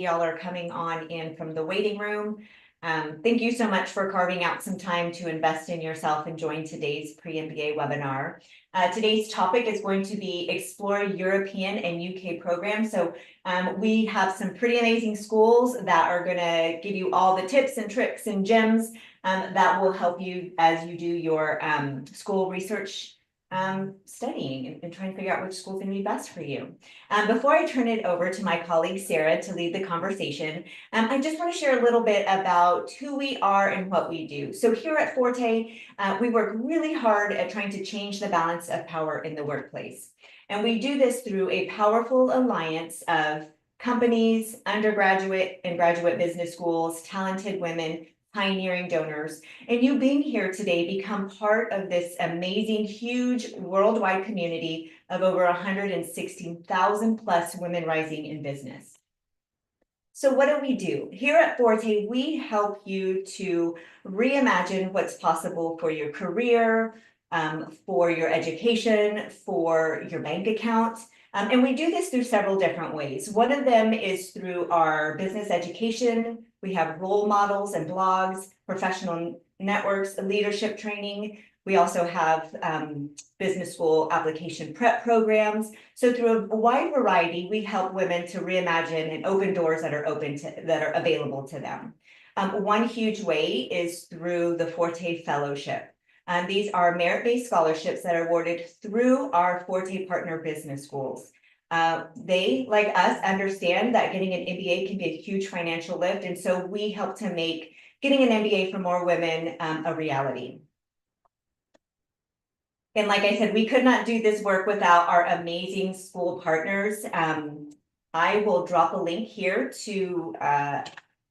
y'all are coming on in from the waiting room. Thank you so much for carving out some time to invest in yourself and join today's pre-MBA webinar. Today's topic is going to be explore European and UK programs. So we have some pretty amazing schools that are going to give you all the tips and tricks and gems that will help you as you do your school research studying and trying to figure out which school is going to be best for you. Before I turn it over to my colleague Sarah to lead the conversation, I just want to share a little bit about who we are and what we do. So here at Forte, we work really hard at trying to change the balance of power in the workplace. And we do this through a powerful alliance of companies, undergraduate and graduate business schools, talented women, pioneering donors, and you being here today become part of this amazing, huge worldwide community of over 116,000 plus women rising in business. So what do we do? Here at Forte, we help you to reimagine what's possible for your career, for your education, for your bank account. And we do this through several different ways. One of them is through our business education. We have role models and blogs, professional networks, leadership training. We also have business school application prep programs. So through a wide variety, we help women to reimagine and open doors that are available to them. One huge way is through the Forte Fellowship. These are merit-based scholarships that are awarded through our Forte partner business schools. They, like us, understand that getting an MBA can be a huge financial lift, and so we help to make getting an MBA for more women a reality. And like I said, we could not do this work without our amazing school partners. I will drop a link here to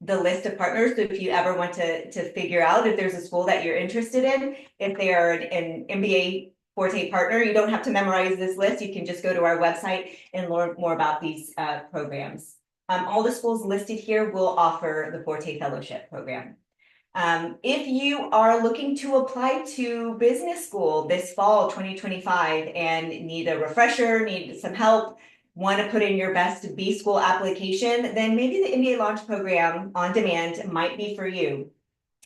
the list of partners. So if you ever want to figure out if there's a school that you're interested in, if they are an MBA Forte partner, you don't have to memorize this list. You can just go to our website and learn more about these programs. All the schools listed here will offer the Forte Fellowship program. If you are looking to apply to business school this fall 2025 and need a refresher, need some help, want to put in your best B school application, then maybe the MBA Launch Program on demand might be for you.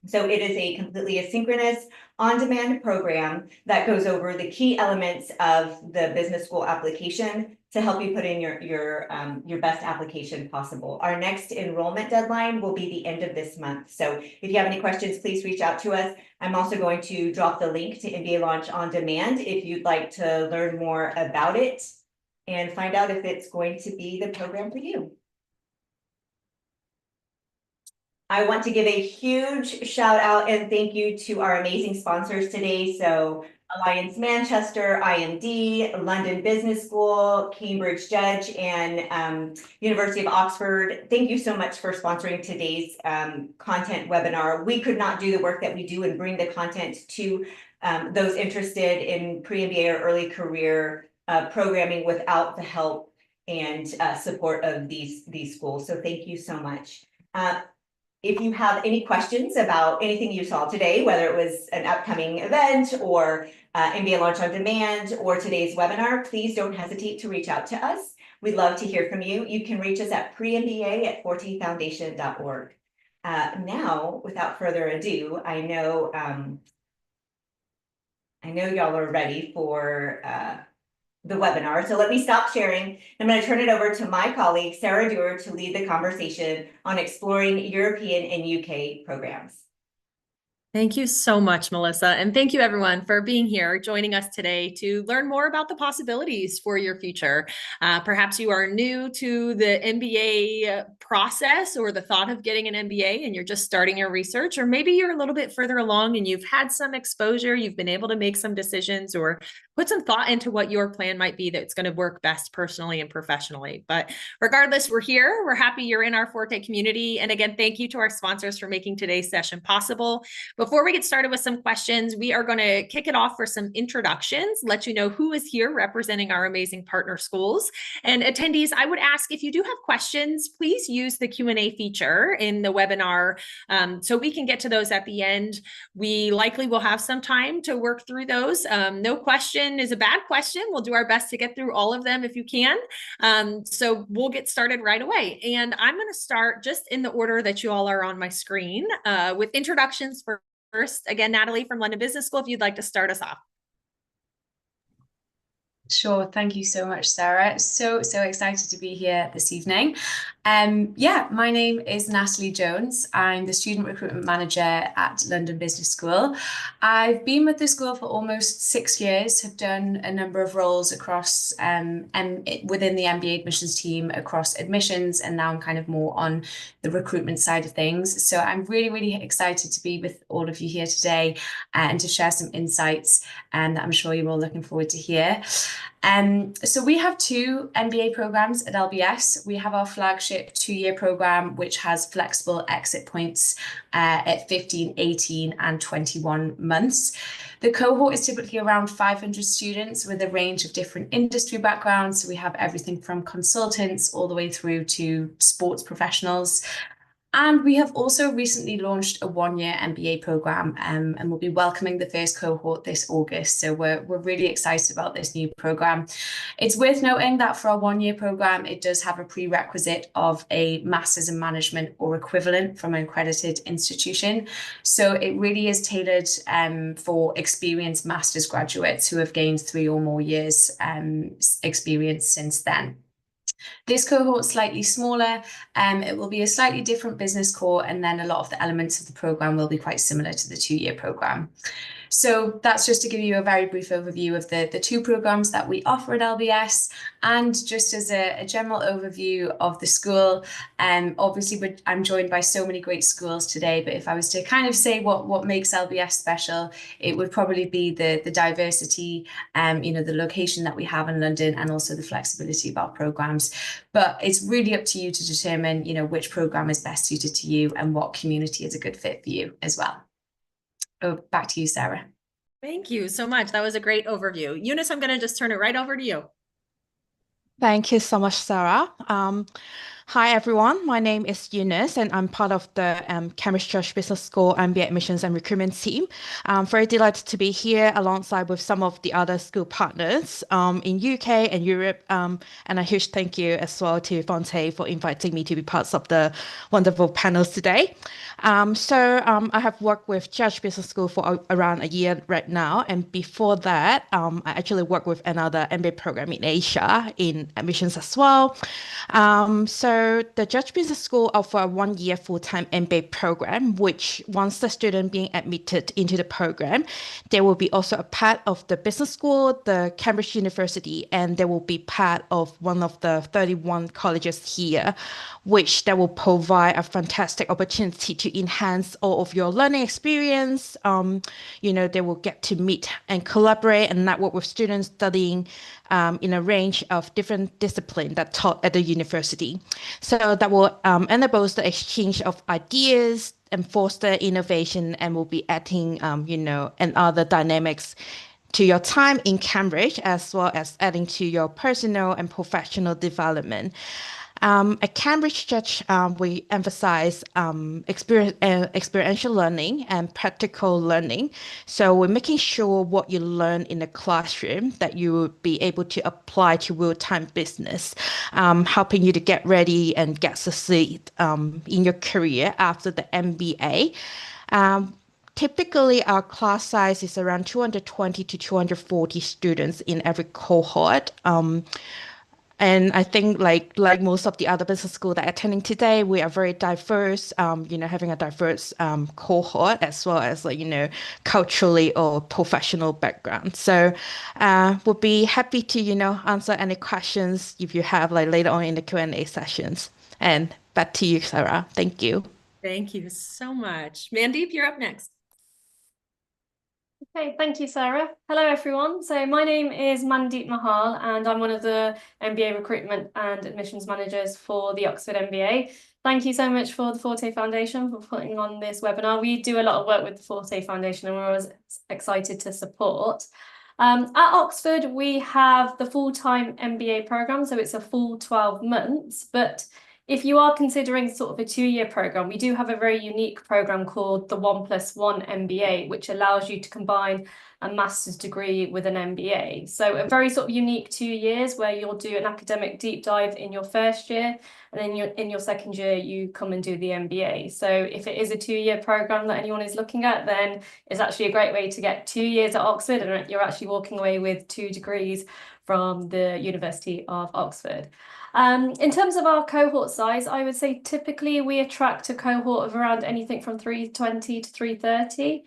So it is a completely asynchronous on-demand program that goes over the key elements of the business school application to help you put in your best application possible. Our next enrollment deadline will be the end of this month. So if you have any questions, please reach out to us. I'm also going to drop the link to MBA Launch on Demand if you'd like to learn more about it and find out if it's going to be the program for you. I want to give a huge shout out and thank you to our amazing sponsors today. So Alliance Manchester, IMD, London Business School, Cambridge Judge, and University of Oxford. Thank you so much for sponsoring today's content webinar. We could not do the work that we do and bring the content to those interested in pre-MBA or early career programming without the help and support of these schools. So thank you so much. If you have any questions about anything you saw today, whether it was an upcoming event or MBA Launch on Demand or today's webinar, please don't hesitate to reach out to us. We'd love to hear from you. You can reach us at premba@fortefoundation.org. Now, without further ado, I know y'all are ready for the webinar. So let me stop sharing. I'm going to turn it over to my colleague, Sarah Dewar, to lead the conversation on exploring European and UK programs. Thank you so much, Melissa. And thank you everyone for being here, joining us today to learn more about the possibilities for your future. Perhaps you are new to the MBA process or the thought of getting an MBA and you're just starting your research, or maybe you're a little bit further along and you've had some exposure, you've been able to make some decisions or put some thought into what your plan might be that's going to work best personally and professionally. But regardless, we're here. We're happy you're in our Forte community. And again, thank you to our sponsors for making today's session possible. Before we get started with some questions, we are going to kick it off for some introductions, let you know who is here representing our amazing partner schools. And attendees, I would ask if you do have questions, please use the Q&A feature in the webinar so we can get to those at the end. We likely will have some time to work through those. No questions question is a bad question. We'll do our best to get through all of them if you can. So we'll get started right away. And I'm going to start just in the order that you all are on my screen with introductions first. Again, Natalie from London Business School, if you'd like to start us off. Sure. Thank you so much, Sarah. So excited to be here this evening. Yeah, my name is Natalie Jones. I'm the Student Recruitment Manager at London Business School. I've been with the school for almost 6 years, have done a number of roles across and within the MBA admissions team across admissions, and now I'm kind of more on the recruitment side of things. So I'm really, really excited to be with all of you here today and to share some insights, and I'm sure you're all looking forward to hear. So we have 2 MBA programs at LBS. We have our flagship 2-year program, which has flexible exit points at 15, 18, and 21 months. The cohort is typically around 500 students with a range of different industry backgrounds. So we have everything from consultants all the way through to sports professionals. And we have also recently launched a 1-year MBA program, and we'll be welcoming the first cohort this August. So we're really excited about this new program. It's worth noting that for our 1-year program, it does have a prerequisite of a Master's in Management or equivalent from an accredited institution. So it really is tailored for experienced Master's graduates who have gained 3 or more years experience since then. This cohort is slightly smaller. It will be a slightly different business core, and then a lot of the elements of the program will be quite similar to the 2-year program. So that's just to give you a very brief overview of the 2 programs that we offer at LBS, and just as a general overview of the school. Obviously, I'm joined by so many great schools today, but if I was to kind of say what makes LBS special, it would probably be the diversity, the location that we have in London, and also the flexibility of our programs. But it's really up to you to determine, which program is best suited to you and what community is a good fit for you as well. Oh, back to you, Sarah. Thank you so much. That was a great overview. Eunice, I'm going to just turn it right over to you. Thank you so much, Sarah. Hi, everyone. My name is Eunice, and I'm part of the Cambridge Church Business School MBA admissions and recruitment team. I'm very delighted to be here alongside with some of the other school partners in UK and Europe. And a huge thank you as well to Fonte for inviting me to be part of the wonderful panels today. I have worked with Church Business School for around a year right now. And before that, I actually worked with another MBA program in Asia in admissions as well. So the Judge Business School offer a 1-year full-time MBA program, which once the student being admitted into the program, they will be also a part of the business school, the Cambridge University, and they will be part of one of the 31 colleges here, which that will provide a fantastic opportunity to enhance all of your learning experience. They will get to meet and collaborate and network with students studying in a range of different disciplines that taught at the university. So that will enable the exchange of ideas and foster innovation, and will be adding, and other dynamics to your time in Cambridge, as well as adding to your personal and professional development. At Cambridge Church, we emphasize experiential learning and practical learning. So we're making sure what you learn in the classroom that you will be able to apply to real-time business, helping you to get ready and get succeed in your career after the MBA. Typically, our class size is around 220 to 240 students in every cohort. And I think like most of the other business schools that are attending today, we are very diverse, having a diverse cohort as well as culturally or professional background. So we'll be happy to, answer any questions if you have later on in the Q&A sessions. And back to you, Sarah. Thank you. Thank you so much. Mandeep, you're up next. Okay, thank you, Sarah. Hello, everyone. So my name is Mandeep Mahal, and I'm one of the MBA recruitment and admissions managers for the Oxford MBA. Thank you so much for the Forte Foundation for putting on this webinar. We do a lot of work with the Forte Foundation, and we're always excited to support. At Oxford, we have the full-time MBA program, so it's a full 12 months, but if you are considering sort of a 2-year program, we do have a very unique program called the 1+1 MBA, which allows you to combine a master's degree with an MBA. So a very sort of unique 2 years where you'll do an academic deep dive in your first year, and then in your second year, you come and do the MBA. So if it is a 2-year program that anyone is looking at, then it's actually a great way to get 2 years at Oxford, and you're actually walking away with 2 degrees from the University of Oxford. In terms of our cohort size, I would say typically we attract a cohort of around anything from 320 to 330.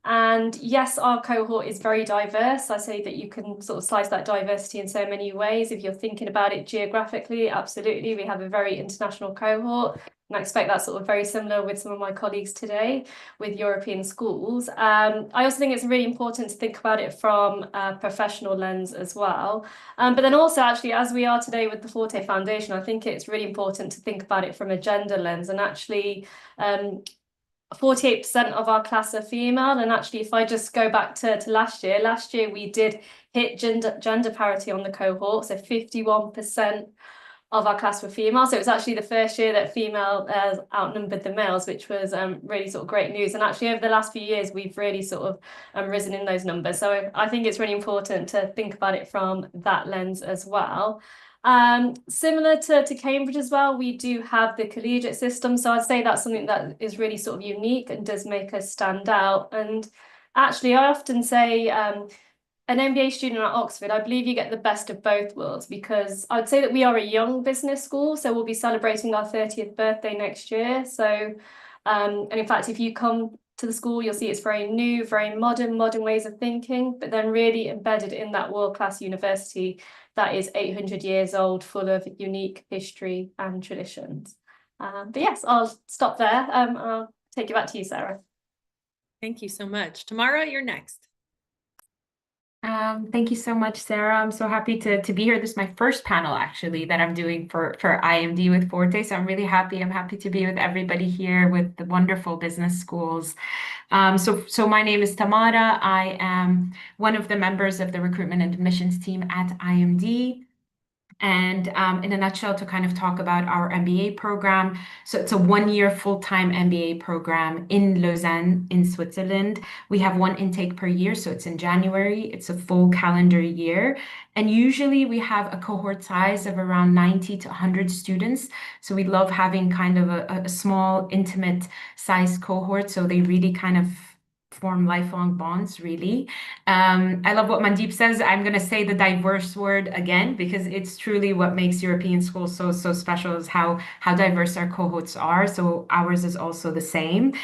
And yes, our cohort is very diverse. I say that you can sort of slice that diversity in so many ways. If you're thinking about it geographically, absolutely, we have a very international cohort. And I expect that's sort of very similar with some of my colleagues today with European schools. I also think it's really important to think about it from a professional lens as well. But then also, actually, as we are today with the Forte Foundation, I think it's really important to think about it from a gender lens. And actually, 48% of our class are female. And actually, if I just go back to last year we did hit gender parity on the cohort. So 51% of our class were female. So it was actually the first year that female outnumbered the males, which was really sort of great news. And actually over the last few years, we've really sort of risen in those numbers. So I think it's really important to think about it from that lens as well. Similar to Cambridge as well, we do have the collegiate system. So I'd say that's something that is really sort of unique and does make us stand out. And actually, I often say, an MBA student at Oxford, I believe you get the best of both worlds, because I would say that we are a young business school, so we'll be celebrating our 30th birthday next year. So, and in fact, if you come to the school, you'll see it's very new, very modern ways of thinking, but then really embedded in that world-class university that is 800 years old, full of unique history and traditions. But yes, I'll stop there. I'll take you back to you, Sarah. Thank you so much. Tamara, you're next. Thank you so much, Sarah. I'm so happy to be here. This is my first panel actually that I'm doing for IMD with Forte. So I'm really happy. I'm happy to be with everybody here with the wonderful business schools. So my name is Tamara. I am one of the members of the recruitment and admissions team at IMD. And in a nutshell, to kind of talk about our MBA program. So it's a 1-year full-time MBA program in Lausanne, in Switzerland. We have 1 intake per year, so it's in January. It's a full calendar year. And usually we have a cohort size of around 90 to 100 students. So we love having kind of a small, intimate size cohort. So they really kind of form lifelong bonds, really. I love what Mandeep says. I'm going to say the diverse word again, because it's truly what makes European schools so special, is how diverse our cohorts are. So ours is also the same.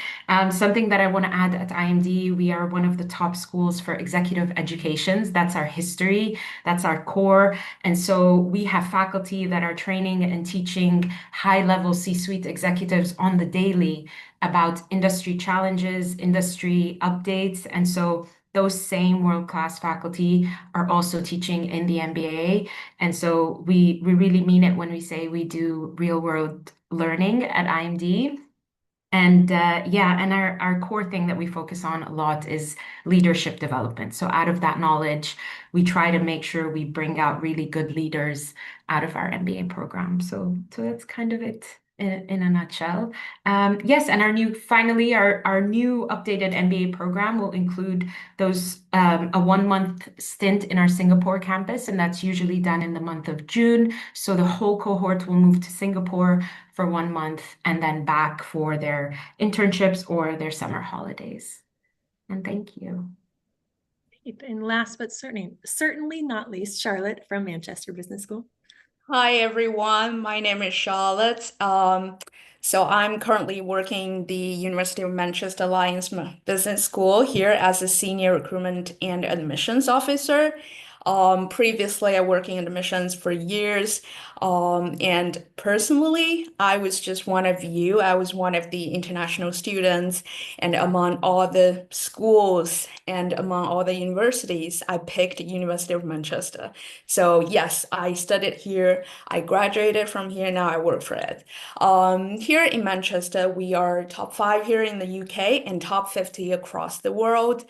Something that I want to add at IMD, we are one of the top schools for executive educations. That's our history. That's our core. And so we have faculty that are training and teaching high-level C-suite executives on the daily about industry challenges, industry updates. And so those same world-class faculty are also teaching in the MBA. And so we really mean it when we say we do real-world learning at IMD. And and our core thing that we focus on a lot is leadership development. So out of that knowledge, we try to make sure we bring out really good leaders out of our MBA program. So that's kind of it in a nutshell. Yes, and our new updated MBA program will include those a 1-month stint in our Singapore campus, and that's usually done in the month of June. So the whole cohort will move to Singapore for 1 month and then back for their internships or their summer holidays. And thank you. And last but certainly not least, Charlotte from Manchester Business School. Hi everyone, my name is Charlotte. So I'm currently working the University of Manchester Alliance Business School here as a senior recruitment and admissions officer. Previously I worked in admissions for years. And personally, I was just one of you. I was one of the international students, and among all the schools and among all the universities, I picked University of Manchester. So yes, I studied here. I graduated from here. Now I work for it. Here in Manchester, we are top 5 here in the UK and top 50 across the world.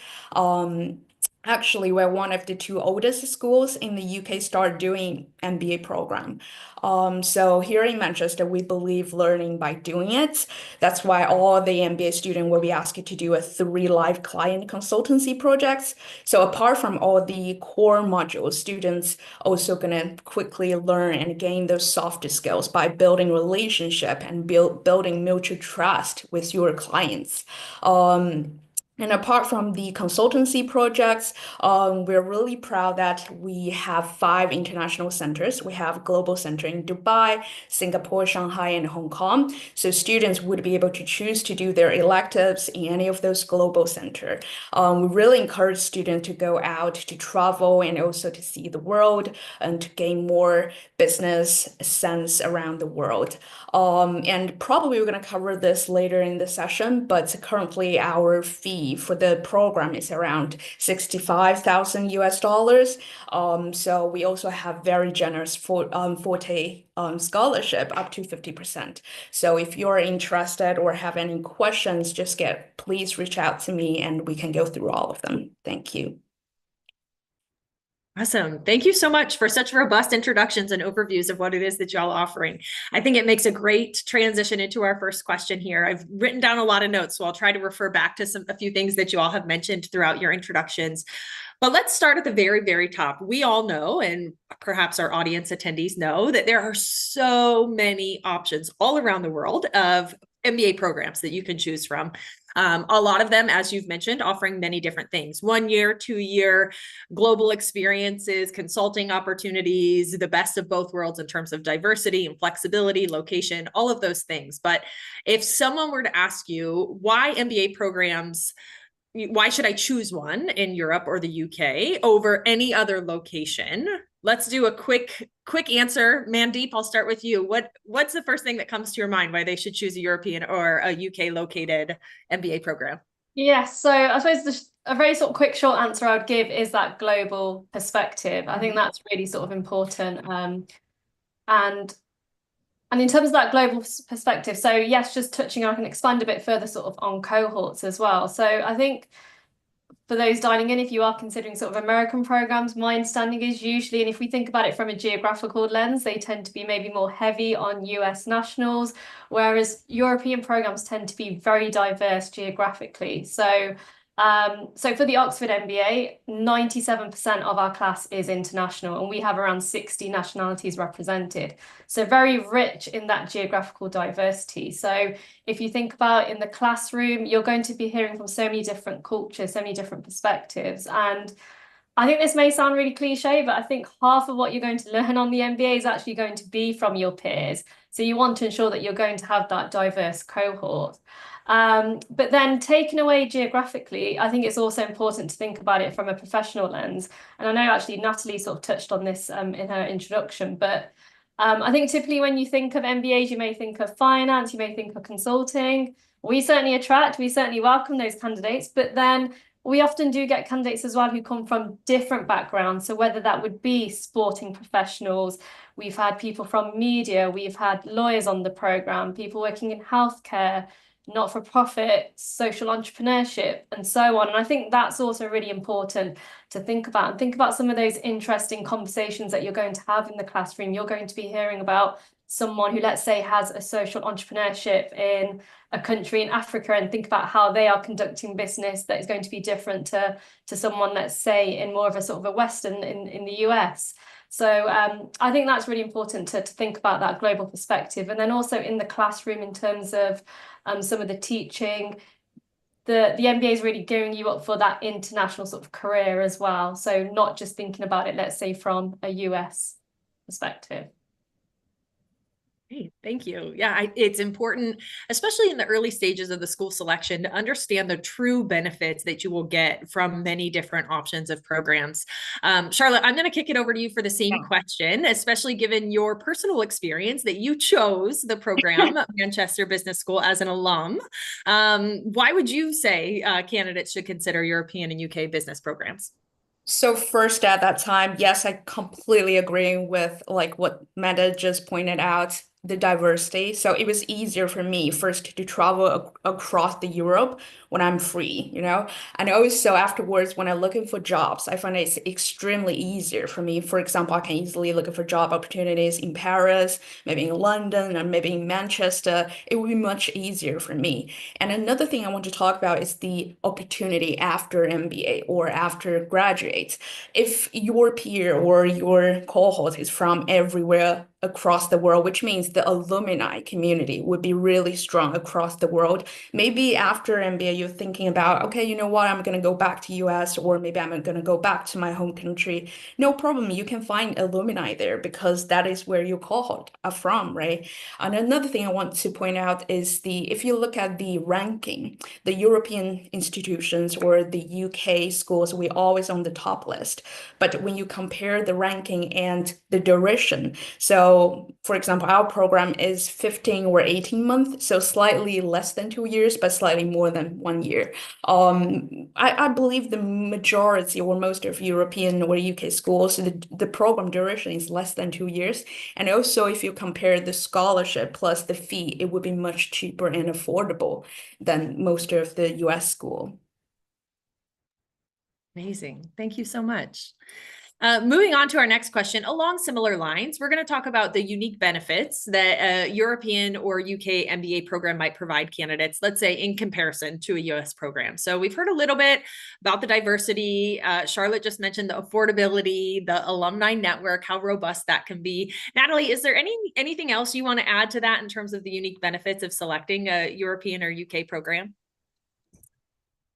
Actually, we're one of the two oldest schools in the UK start doing MBA program. So here in Manchester, we believe learning by doing it. That's why all the MBA student will be asked to do 3 live client consultancy projects. So apart from all the core modules, students also gonna quickly learn and gain those soft skills by building relationship and building mutual trust with your clients. And apart from the consultancy projects, we're really proud that we have 5 international centers. We have a global center in Dubai, Singapore, Shanghai, and Hong Kong. So students would be able to choose to do their electives in any of those global centers. We really encourage students to go out to travel and also to see the world and to gain more business sense around the world. And probably we're going to cover this later in the session, but currently our fee for the program is around 65,000 US dollars. So we also have very generous Forte scholarship up to 50%. So if you're interested or have any questions, please reach out to me and we can go through all of them. Thank you. Awesome. Thank you so much for such robust introductions and overviews of what it is that y'all are offering. I think it makes a great transition into our first question here. I've written down a lot of notes, so I'll try to refer back to a few things that you all have mentioned throughout your introductions. But let's start at the very, very top. We all know, and perhaps our audience attendees know, that there are so many options all around the world of MBA programs that you can choose from. A lot of them, as you've mentioned, offering many different things: 1 year, 2 year, global experiences, consulting opportunities, the best of both worlds in terms of diversity and flexibility, location, all of those things. But if someone were to ask you why MBA programs, why should I choose one in Europe or the UK over any other location? Let's do a quick answer. Mandeep, I'll start with you. What's the first thing that comes to your mind why they should choose a European or a UK located MBA program? Yes, so I suppose a very sort of quick short answer I would give is that global perspective. I think that's really sort of important. And in terms of that global perspective, so yes, just touching, I can expand a bit further sort of on cohorts as well. So I think for those dialing in, if you are considering sort of American programs, my understanding is usually, and if we think about it from a geographical lens, they tend to be maybe more heavy on US nationals, whereas European programs tend to be very diverse geographically. So for the Oxford MBA, 97% of our class is international, and we have around 60 nationalities represented. So very rich in that geographical diversity. So if you think about in the classroom, you're going to be hearing from so many different cultures, so many different perspectives. And I think this may sound really cliche, but I think half of what you're going to learn on the MBA is actually going to be from your peers. So you want to ensure that you're going to have that diverse cohort. But then taken away geographically, I think it's also important to think about it from a professional lens. And I know actually Natalie sort of touched on this in her introduction, but I think typically when you think of MBAs, you may think of finance, you may think of consulting. We certainly welcome those candidates, but then we often do get candidates as well who come from different backgrounds. So whether that would be sporting professionals, we've had people from media, we've had lawyers on the program, people working in healthcare, not-for-profit, social entrepreneurship, and so on. And I think that's also really important to think about, and think about some of those interesting conversations that you're going to have in the classroom. You're going to be hearing about someone who, let's say, has a social entrepreneurship in a country in Africa, and think about how they are conducting business that is going to be different to someone, let's say, in more of a sort of a Western in the US. So I think that's really important to think about that global perspective. And then also in the classroom, in terms of some of the teaching, the MBA is really gearing you up for that international sort of career as well. So not just thinking about it, let's say, from a US perspective. Thank you. Yeah, it's important, especially in the early stages of the school selection, to understand the true benefits that you will get from many different options of programs. Charlotte, I'm going to kick it over to you for the same question, especially given your personal experience that you chose the program at Manchester Business School as an alum. Why would you say candidates should consider European and UK business programs? So first at that time, yes, I completely agree with like what Meta just pointed out. the diversity. So it was easier for me first to travel across the Europe when I'm free, you know? And also afterwards, when I'm looking for jobs, I find it's extremely easier for me. For example, I can easily look for job opportunities in Paris, maybe in London, or maybe in Manchester. It would be much easier for me. And another thing I want to talk about is the opportunity after MBA or after graduate. If your peer or your cohort is from everywhere across the world, which means the alumni community would be really strong across the world. Maybe after MBA, you're thinking about, okay, you know what, I'm going to go back to US, or maybe I'm going to go back to my home country. No problem. You can find alumni there because that is where your cohort are from, right? And another thing I want to point out is if you look at the ranking, the European institutions or the UK schools, we're always on the top list. But when you compare the ranking and the duration, so for example, our program is 15 or 18 months, so slightly less than 2 years, but slightly more than 1 year. I believe the majority or most of European or UK schools, the program duration is less than 2 years. And also, if you compare the scholarship plus the fee, it would be much cheaper and affordable than most of the US school. Amazing. Thank you so much. Moving on to our next question, along similar lines, we're going to talk about the unique benefits that a European or UK MBA program might provide candidates, let's say in comparison to a US program. So we've heard a little bit about the diversity. Charlotte just mentioned the affordability, the alumni network, how robust that can be. Natalie, is there anything else you want to add to that in terms of the unique benefits of selecting a European or UK program?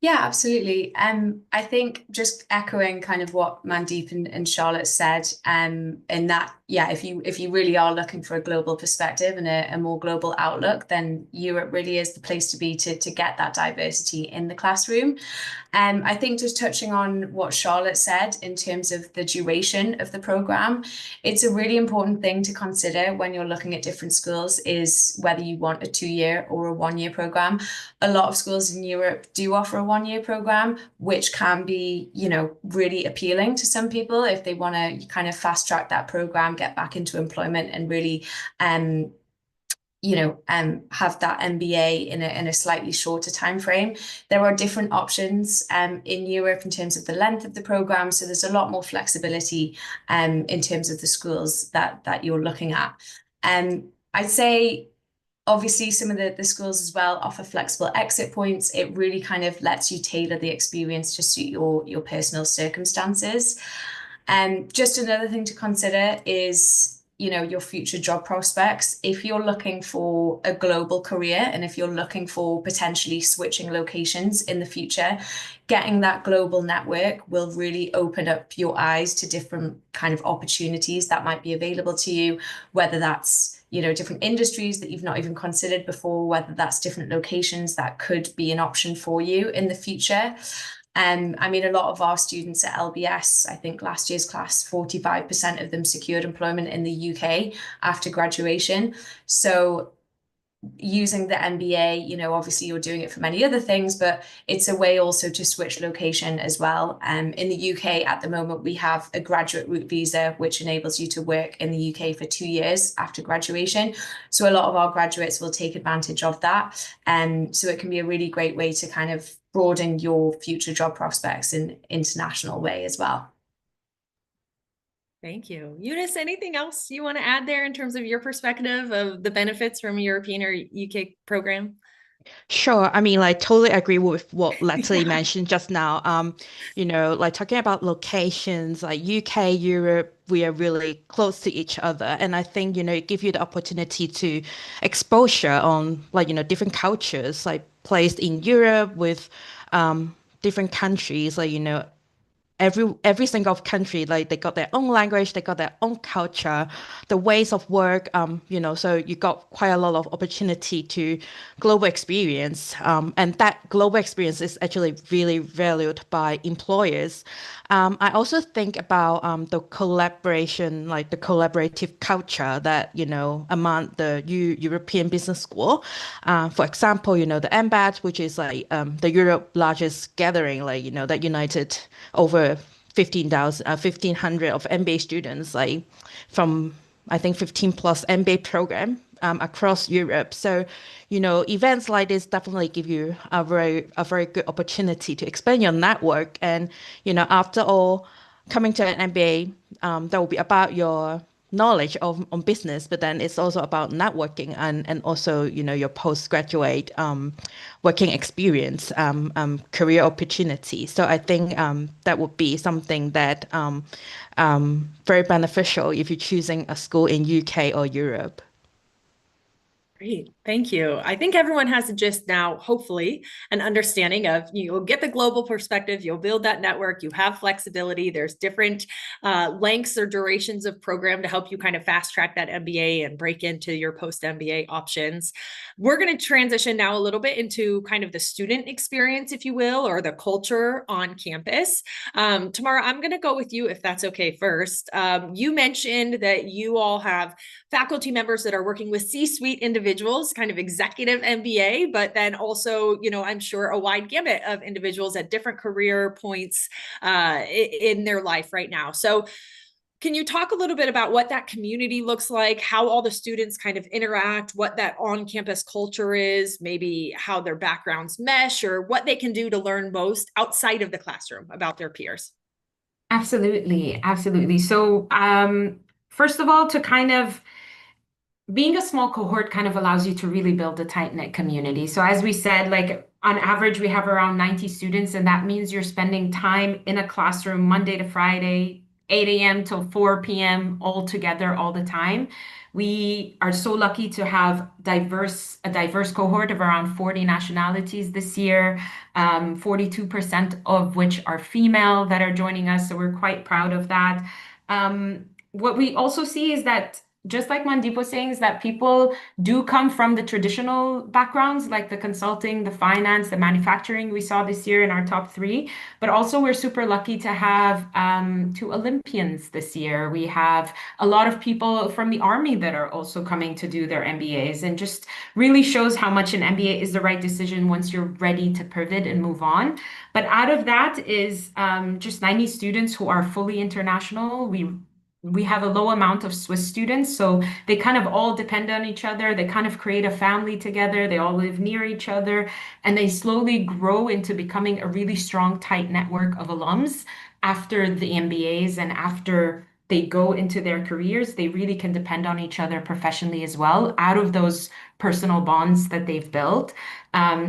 Yeah, absolutely. I think just echoing kind of what Mandeep and Charlotte said, in that, yeah, if you really are looking for a global perspective and a more global outlook, then Europe really is the place to be to get that diversity in the classroom. I think just touching on what Charlotte said in terms of the duration of the program, it's a really important thing to consider when you're looking at different schools is whether you want a 2-year or a 1-year program. A lot of schools in Europe do offer a 1-year program, which can be, you know, really appealing to some people if they want to kind of fast track that program, get back into employment and really have that MBA in a slightly shorter time frame. There are different options in Europe in terms of the length of the program, so there's a lot more flexibility in terms of the schools that you're looking at. I'd say obviously some of the schools as well offer flexible exit points. It really kind of lets you tailor the experience to suit your personal circumstances. Just another thing to consider is, you know, your future job prospects. If you're looking for a global career and if you're looking for potentially switching locations in the future, getting that global network will really open up your eyes to different kind of opportunities that might be available to you, whether that's, you know, different industries that you've not even considered before, whether that's different locations that could be an option for you in the future. I mean, a lot of our students at LBS, I think last year's class, 45% of them secured employment in the UK after graduation. So using the MBA, you know, obviously you're doing it for many other things, but it's a way also to switch location as well. In the UK at the moment, we have a graduate route visa, which enables you to work in the UK for 2 years after graduation. So a lot of our graduates will take advantage of that. So it can be a really great way to kind of broaden your future job prospects in an international way as well. Thank you. Eunice, anything else you want to add there in terms of your perspective of the benefits from a European or UK program? Sure. I mean, like totally agree with what Leslie mentioned just now. You know, like talking about locations, like UK, Europe, we are really close to each other. And I think, you know, it gives you the opportunity to exposure on like, you know, different cultures, like placed in Europe with different countries, like, you know, every single country, like they got their own language, they got their own culture, the ways of work, you know, so you got quite a lot of opportunity to global experience. And that global experience is actually really valued by employers. I also think about the collaboration, like the collaborative culture that, you know, among the European Business School. For example, you know, the MBA, which is like the Europe largest gathering, like, you know, that united over 1,500 of MBA students, like from I think 15 plus MBA program across Europe. So, events like this definitely give you a very good opportunity to expand your network. And, after all, coming to an MBA, that will be about your knowledge on business, but then it's also about networking and also, your postgraduate working experience, career opportunity. So I think that would be something that very beneficial if you're choosing a school in UK or Europe. Great. Thank you. I think everyone has just now, hopefully, an understanding of you'll get the global perspective, you'll build that network, you have flexibility. There's different lengths or durations of program to help you kind of fast track that MBA and break into your post MBA options. We're going to transition now a little bit into kind of the student experience, if you will, or the culture on campus. Tamara, I'm going to go with you if that's okay first. You mentioned that you all have faculty members that are working with C-suite individuals, kind of executive MBA, but then also, I'm sure a wide gamut of individuals at different career points in their life right now. So can you talk a little bit about what that community looks like, how all the students kind of interact, what that on-campus culture is, maybe how their backgrounds mesh, or what they can do to learn most outside of the classroom about their peers? Absolutely, absolutely. So, first of all, to kind of being a small cohort kind of allows you to really build a tight-knit community. So as we said, like on average, we have around 90 students, and that means you're spending time in a classroom Monday to Friday, 8 a.m. till 4 p.m. all together all the time. We are so lucky to have a diverse cohort of around 40 nationalities this year, 42% of which are female that are joining us. So we're quite proud of that. What we also see is that just like Mandeep was saying, is that people do come from the traditional backgrounds, like the consulting, the finance, the manufacturing we saw this year in our top 3. But also we're super lucky to have 2 Olympians this year. We have a lot of people from the Army that are also coming to do their MBAs, and just really shows how much an MBA is the right decision once you're ready to pivot and move on. But out of that is just 90 students who are fully international. We have a low amount of Swiss students, so they kind of all depend on each other. They kind of create a family together. They all live near each other, and they slowly grow into becoming a really strong, tight network of alums after the MBAs, and after they go into their careers, they really can depend on each other professionally as well out of those personal bonds that they've built.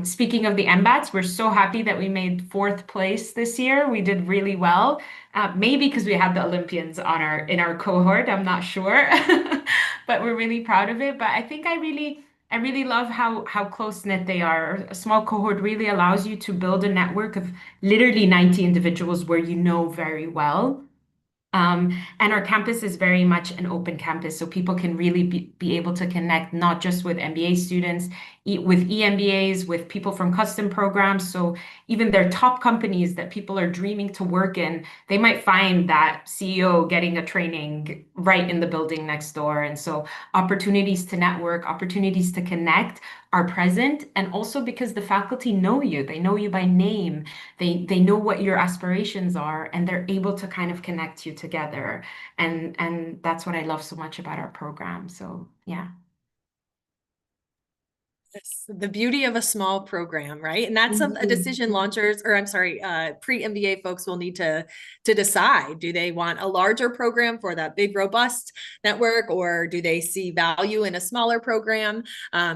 Speaking of the MBATs, we're so happy that we made 4th place this year. We did really well. Maybe because we had the Olympians in our cohort, I'm not sure, but we're really proud of it. But I think I really love how close-knit they are. A small cohort really allows you to build a network of literally 90 individuals where you know very well. And our campus is very much an open campus, so people can really be able to connect not just with MBA students, with EMBAs, with people from custom programs. So even their top companies that people are dreaming to work in, they might find that CEO getting a training right in the building next door. And so opportunities to network, opportunities to connect are present. And also because the faculty know you, they know you by name, they know what your aspirations are, and they're able to kind of connect you together. And that's what I love so much about our program. So yeah. The beauty of a small program, right? And that's a decision launchers, or I'm sorry, pre-MBA folks will need to decide. Do they want a larger program for that big, robust network, or do they see value in a smaller program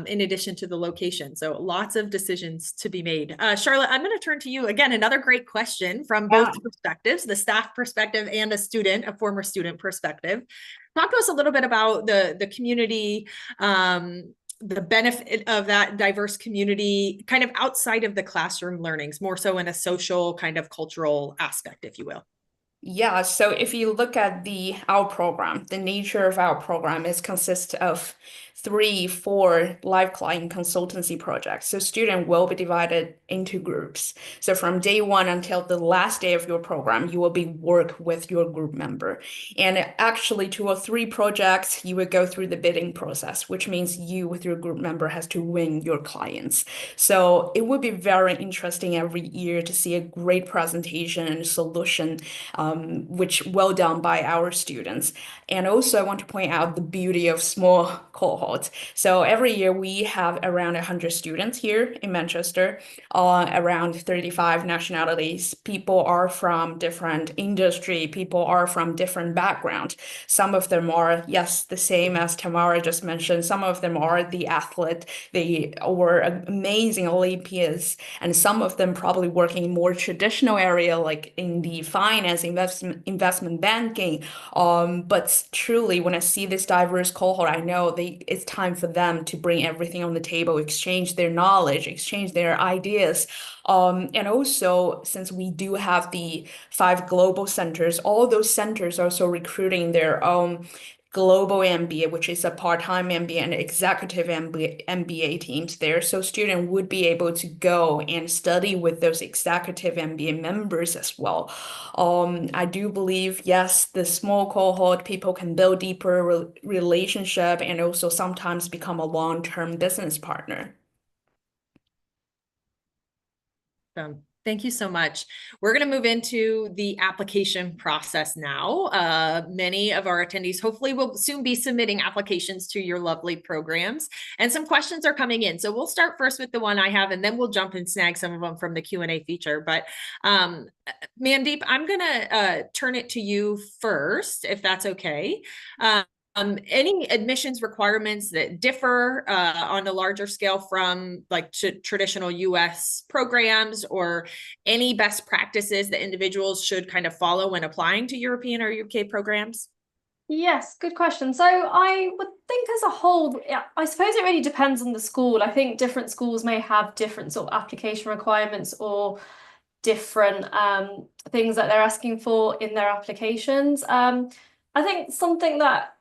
in addition to the location? So lots of decisions to be made. Charlotte, I'm going to turn to you again. Another great question from both perspectives, the staff perspective and a former student perspective. Talk to us a little bit about the community, the benefit of that diverse community kind of outside of the classroom learnings, more so in a social kind of cultural aspect, if you will. Yeah, so if you look at our program, the nature of our program consists of 3-4 live client consultancy projects. So students will be divided into groups. So from day 1 until the last day of your program, you will be work with your group member. And actually 2 or 3 projects, you will go through the bidding process, which means you with your group member has to win your clients. So it would be very interesting every year to see a great presentation and solution which well done by our students. And also, I want to point out the beauty of small cohorts. So every year we have around 100 students here in Manchester, around 35 nationalities. People are from different industry, people are from different backgrounds. Some of them are, yes, the same as Tamara just mentioned. Some of them are the athlete, they were amazing Olympians, and some of them probably working in more traditional area like in the finance, investment banking. But truly, when I see this diverse cohort, I know it's time for them to bring everything on the table, exchange their knowledge, exchange their ideas. And also, since we do have the 5 global centers, all those centers are also recruiting their own global MBA, which is a part-time MBA and executive MBA teams there. So student would be able to go and study with those executive MBA members as well. I do believe, yes, the small cohort, people can build deeper relationship and also sometimes become a long-term business partner. Thank you so much. We're going to move into the application process now. Many of our attendees hopefully will soon be submitting applications to your lovely programs, and some questions are coming in. So we'll start first with the one I have, and then we'll jump and snag some of them from the Q&A feature. But Mandeep, I'm going to turn it to you first, if that's okay. Any admissions requirements that differ on a larger scale from like traditional US programs, or any best practices that individuals should kind of follow when applying to European or UK programs? Yes, good question. So I would think as a whole, yeah, I suppose it really depends on the school. I think different schools may have different sort of application requirements or different things that they're asking for in their applications. I think something that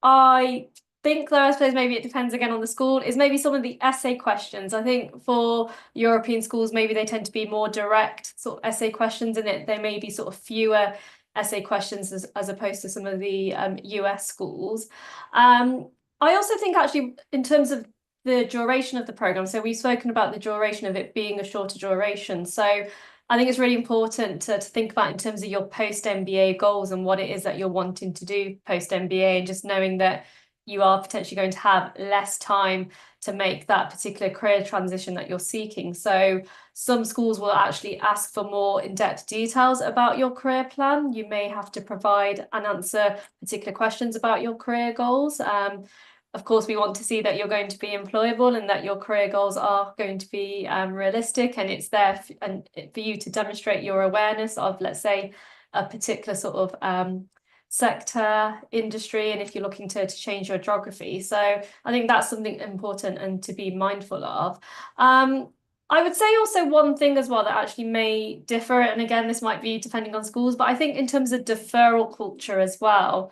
I think, though, I suppose maybe it depends again on the school, is maybe some of the essay questions. I think for European schools, maybe they tend to be more direct sort of essay questions, and there may be sort of fewer essay questions as opposed to some of the US schools. I also think actually in terms of the duration of the program, so we've spoken about the duration of it being a shorter duration. So I think it's really important to think about in terms of your post-MBA goals and what it is that you're wanting to do post-MBA, and just knowing that you are potentially going to have less time to make that particular career transition that you're seeking. So some schools will actually ask for more in-depth details about your career plan. You may have to provide and answer particular questions about your career goals. Of course, we want to see that you're going to be employable and that your career goals are going to be realistic, and it's there for you to demonstrate your awareness of, let's say, a particular sort of sector, industry, and if you're looking to change your geography. So I think that's something important and to be mindful of. I would say also one thing as well that actually may differ, and again, this might be depending on schools, but I think in terms of deferral culture as well,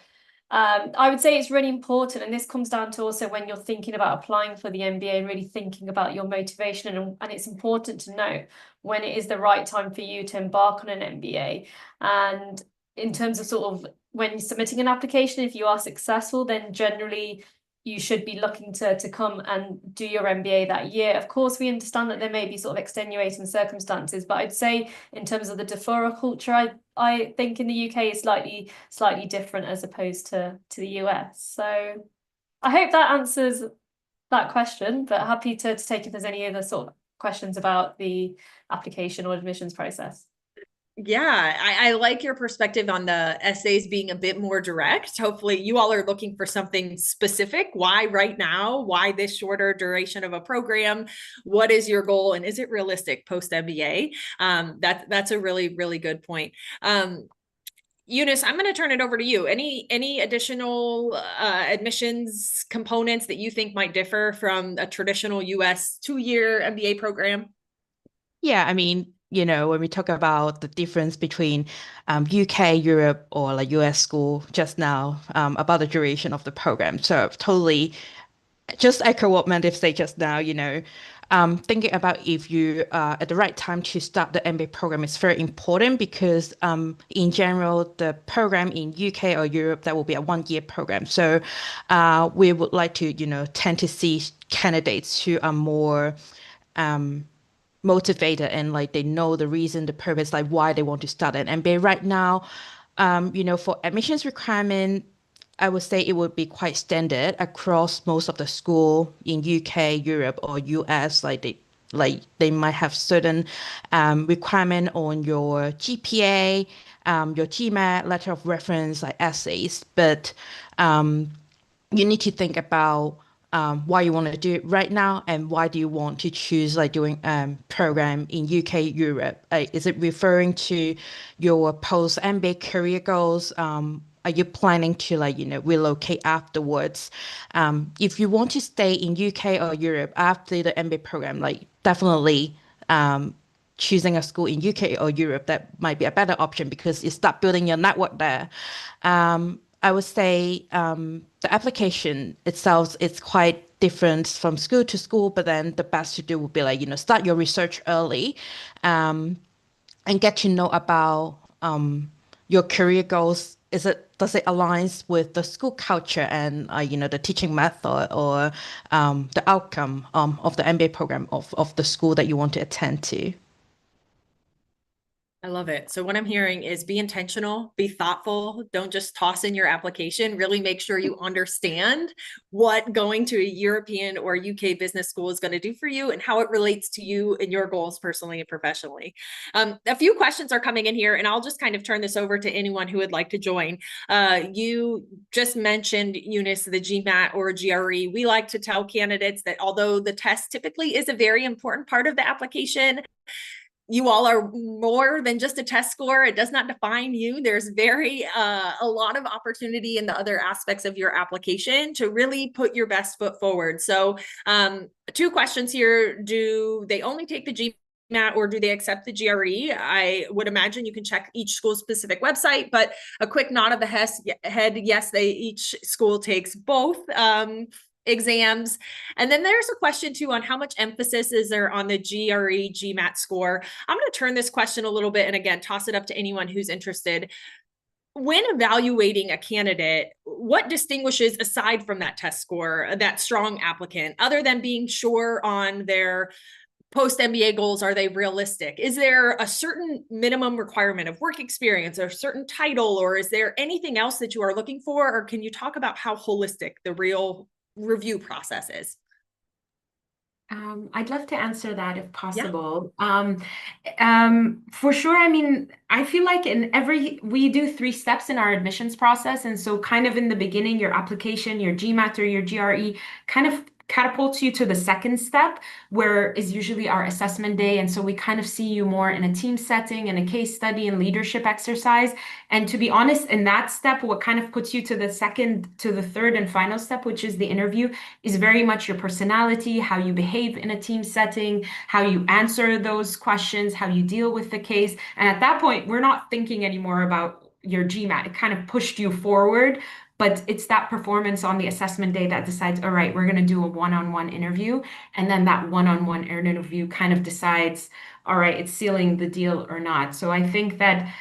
I would say it's really important, and this comes down to also when you're thinking about applying for the MBA and really thinking about your motivation, and it's important to know when it is the right time for you to embark on an MBA. And in terms of sort of when you're submitting an application, if you are successful, then generally you should be looking to come and do your MBA that year. Of course, we understand that there may be sort of extenuating circumstances, but I'd say in terms of the deferral culture, I think in the UK is slightly different as opposed to the US. So I hope that answers that question, but happy to take if there's any other sort of questions about the application or admissions process. Yeah, I like your perspective on the essays being a bit more direct. Hopefully you all are looking for something specific. Why right now? Why this shorter duration of a program? What is your goal? And is it realistic post MBA? That's a really, really good point. Eunice, I'm going to turn it over to you. Any additional admissions components that you think might differ from a traditional US 2-year MBA program? Yeah, I mean, when we talk about the difference between UK, Europe, or like US school just now, about the duration of the program. So totally just echo what Mandeep said just now, thinking about if you are at the right time to start the MBA program is very important, because in general, the program in UK or Europe, that will be a 1-year program. So we would like to, tend to see candidates who are more motivated and like they know the reason, the purpose, like why they want to start an MBA right now. For admissions requirement, I would say it would be quite standard across most of the school in UK, Europe, or US. They might have certain requirement on your GPA, your GMAT, letter of reference, like essays. But you need to think about why you want to do it right now and why do you want to choose like doing program in UK, Europe. Is it referring to your post MBA career goals? Are you planning to relocate afterwards? If you want to stay in UK or Europe after the MBA program, like definitely choosing a school in UK or Europe, that might be a better option because you start building your network there. I would say the application itself is quite different from school to school, but then the best to do would be start your research early, and get to know about your career goals. Does it aligns with the school culture and the teaching method or the outcome of the MBA program of the school that you want to attend to? I love it. So what I'm hearing is be intentional, be thoughtful. Don't just toss in your application. Really make sure you understand what going to a European or UK business school is going to do for you and how it relates to you and your goals personally and professionally. A few questions are coming in here, and I'll just kind of turn this over to anyone who would like to join. You just mentioned, Eunice, the GMAT or GRE. We like to tell candidates that although the test typically is a very important part of the application, you all are more than just a test score. It does not define you. There's a lot of opportunity in the other aspects of your application to really put your best foot forward. So two questions here. Do they only take the GMAT or do they accept the GRE? I would imagine you can check each school specific website, but a quick nod of the head, yes, each school takes both exams. And then there's a question too on how much emphasis is there on the GRE GMAT score. I'm going to turn this question a little bit and again toss it up to anyone who's interested. When evaluating a candidate, what distinguishes, aside from that test score, that strong applicant, other than being sure on their post MBA goals? Are they realistic? Is there a certain minimum requirement of work experience or a certain title, or is there anything else that you are looking for? Or can you talk about how holistic the real review process is? I'd love to answer that if possible. For sure. I mean, I feel like we do 3 steps in our admissions process. And so kind of in the beginning, your application, your GMAT or your GRE kind of catapults you to the second step, where is usually our assessment day. And so we kind of see you more in a team setting and a case study and leadership exercise. And to be honest, in that step, what kind of puts you to the third and final step, which is the interview, is very much your personality, how you behave in a team setting, how you answer those questions, how you deal with the case. And at that point, we're not thinking anymore about your GMAT. It kind of pushed you forward. But it's that performance on the assessment day that decides, all right, we're going to do a one-on-one interview. And then that one-on-one interview kind of decides, all right, it's sealing the deal or not. So I think that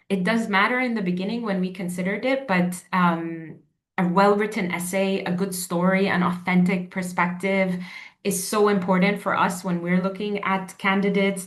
it does matter in the beginning when we considered it, but a well-written essay, a good story, an authentic perspective is so important for us when we're looking at candidates.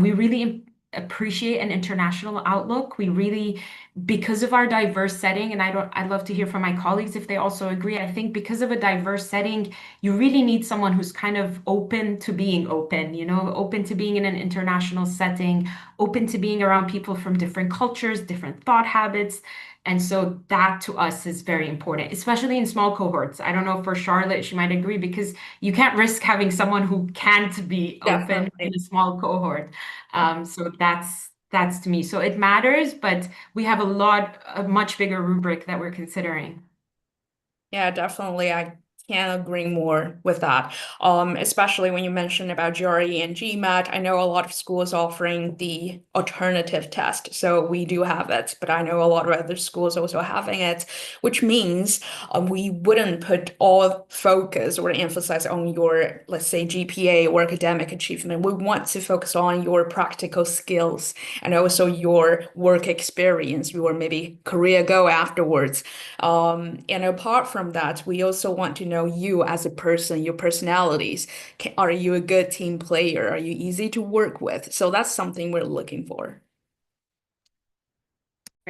We really appreciate an international outlook. We really, because of our diverse setting, and I'd love to hear from my colleagues if they also agree. I think because of a diverse setting, you really need someone who's kind of open to being open, open to being in an international setting, open to being around people from different cultures, different thought habits. And so that to us is very important, especially in small cohorts. I don't know, for Charlotte, she might agree, because you can't risk having someone who can't be open in a small cohort. So that's to me. So it matters, but we have a much bigger rubric that we're considering. Yeah, definitely. I can't agree more with that. Especially when you mentioned about GRE and GMAT. I know a lot of schools offering the alternative test, so we do have it, but I know a lot of other schools also having it, which means we wouldn't put all focus or emphasis on your, let's say, GPA or academic achievement. We want to focus on your practical skills and also your work experience, your maybe career go afterwards. And apart from that, we also want to know you as a person, your personalities. Are you a good team player? Are you easy to work with? So that's something we're looking for.